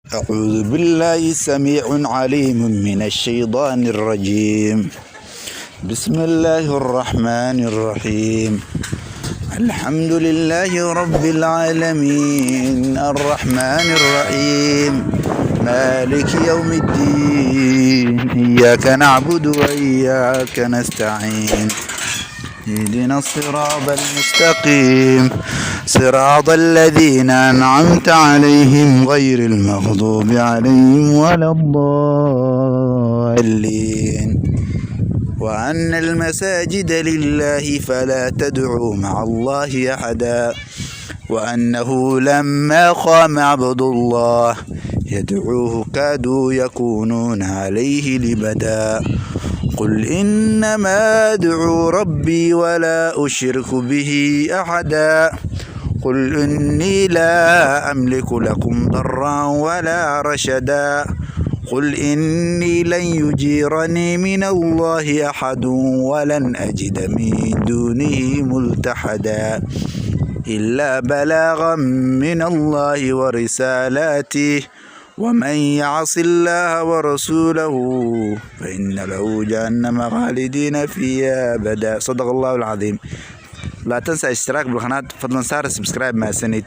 أعوذ بالله سميع عليم من الشيطان الرجيم. بسم الله الرحمن الرحيم. الحمد لله رب العالمين الرحمن الرحيم مالك يوم الدين إياك نعبد وإياك نستعين اهدنا الصراط المستقيم صراط الذين أنعمت عليهم غير المغضوب عليهم ولا الضالين. وأن المساجد لله فلا تدعوا مع الله أحدا وأنه لما قام عبد الله يدعوه كادوا يكونون عليه لبدا. قل إنما أدعو ربي ولا أشرك به أحدا. قل إني لا أملك لكم ضرا ولا رشدا. قل إني لن يجيرني من الله أحد ولن أجد من دونه ملتحدا إلا بلاغا من الله ورسالاته ومن يعص الله ورسوله فإن له جهنم خالدين فيها أبدا. صدق الله العظيم. لا تنسى الاشتراك بالقناة، فضلا سبسكرايب مع سند.